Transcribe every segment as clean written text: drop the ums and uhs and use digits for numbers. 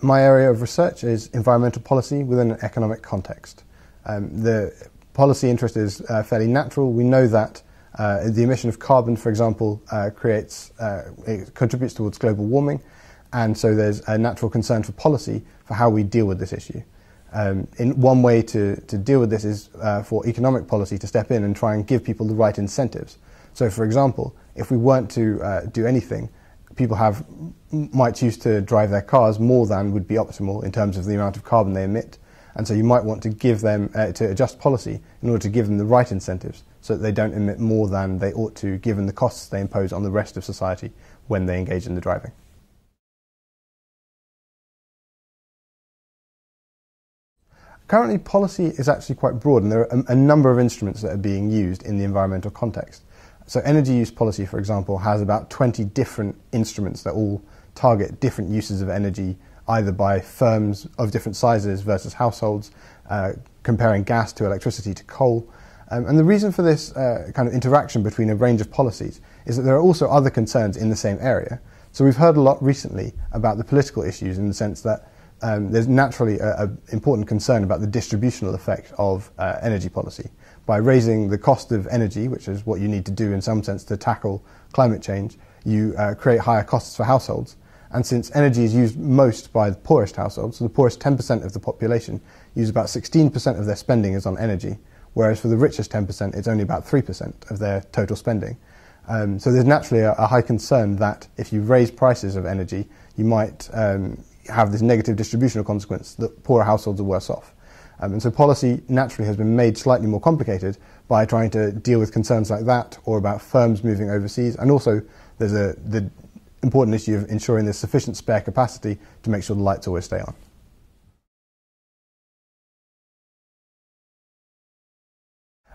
My area of research is environmental policy within an economic context. The policy interest is fairly natural. We know that the emission of carbon, for example, it contributes towards global warming, and so there's a natural concern for policy for how we deal with this issue. One way to deal with this is for economic policy to step in and try and give people the right incentives. So, for example, if we weren't to do anything, people might choose to drive their cars more than would be optimal in terms of the amount of carbon they emit. And so you might want to give them, to adjust policy in order to give them the right incentives so that they don't emit more than they ought to, given the costs they impose on the rest of society when they engage in the driving. Currently, policy is actually quite broad, and there are a number of instruments that are being used in the environmental context. So energy use policy, for example, has about 20 different instruments that all target different uses of energy, either by firms of different sizes versus households, comparing gas to electricity to coal. And the reason for this kind of interaction between a range of policies is that there are also other concerns in the same area. So we've heard a lot recently about the political issues, in the sense that there's naturally an important concern about the distributional effect of energy policy. By raising the cost of energy, which is what you need to do in some sense to tackle climate change, you create higher costs for households. And since energy is used most by the poorest households, so the poorest 10% of the population use about 16% of their spending is on energy, whereas for the richest 10% it's only about 3% of their total spending. So there's naturally a high concern that if you raise prices of energy, you might have this negative distributional consequence that poorer households are worse off. And so policy naturally has been made slightly more complicated by trying to deal with concerns like that, or about firms moving overseas. And also there's the important issue of ensuring there's sufficient spare capacity to make sure the lights always stay on.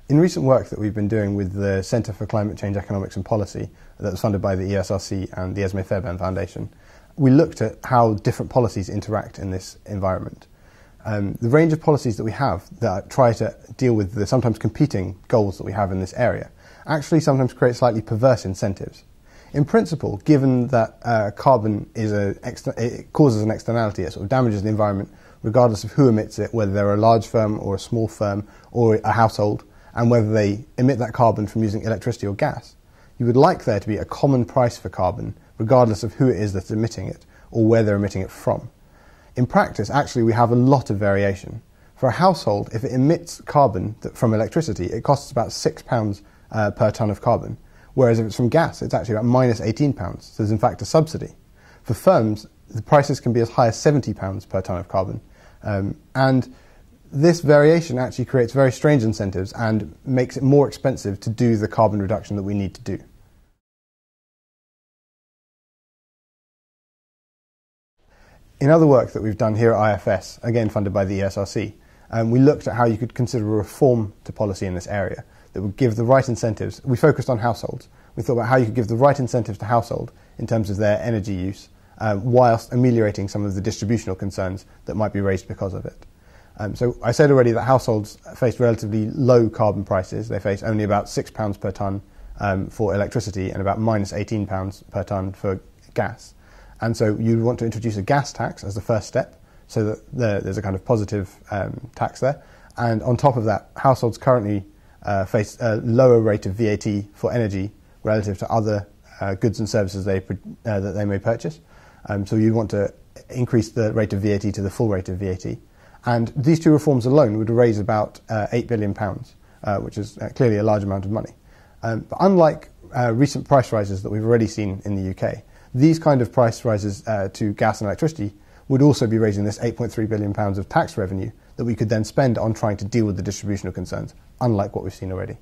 In recent work that we've been doing with the Centre for Climate Change Economics and Policy, that was funded by the ESRC and the Esme Fairbairn Foundation, we looked at how different policies interact in this environment. The range of policies that we have that try to deal with the sometimes competing goals that we have in this area actually sometimes create slightly perverse incentives. In principle, given that carbon it causes an externality, it sort of damages the environment regardless of who emits it, whether they're a large firm or a small firm or a household, and whether they emit that carbon from using electricity or gas, you would like there to be a common price for carbon regardless of who it is that's emitting it or where they're emitting it from. In practice, actually, we have a lot of variation. For a household, if it emits carbon from electricity, it costs about £6 per tonne of carbon, whereas if it's from gas, it's actually about minus £18, so there's in fact a subsidy. For firms, the prices can be as high as £70 per tonne of carbon, and this variation actually creates very strange incentives and makes it more expensive to do the carbon reduction that we need to do. In other work that we've done here at IFS, again funded by the ESRC, we looked at how you could consider a reform to policy in this area that would give the right incentives. We focused on households. We thought about how you could give the right incentives to household in terms of their energy use, whilst ameliorating some of the distributional concerns that might be raised because of it. So I said already that households face relatively low carbon prices. They face only about £6 per tonne for electricity and about minus £18 per tonne for gas. And so you'd want to introduce a gas tax as the first step, so that there's a kind of positive tax there. And on top of that, households currently face a lower rate of VAT for energy relative to other goods and services that they may purchase. So you'd want to increase the rate of VAT to the full rate of VAT. And these two reforms alone would raise about £8 billion, which is clearly a large amount of money. But unlike recent price rises that we've already seen in the UK, these kind of price rises to gas and electricity would also be raising this £8.3 billion of tax revenue that we could then spend on trying to deal with the distributional concerns, unlike what we've seen already.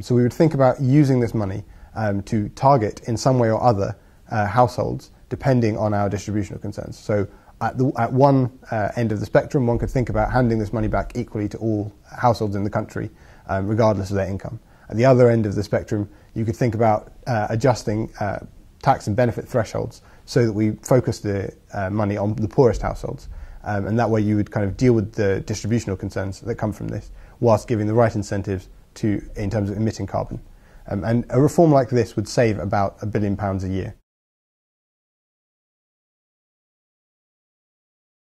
So we would think about using this money to target in some way or other households depending on our distributional concerns. So at one end of the spectrum, one could think about handing this money back equally to all households in the country, regardless of their income. At the other end of the spectrum, you could think about adjusting tax and benefit thresholds so that we focus the money on the poorest households. And that way you would kind of deal with the distributional concerns that come from this, whilst giving the right incentives in terms of emitting carbon. And a reform like this would save about £1 billion a year.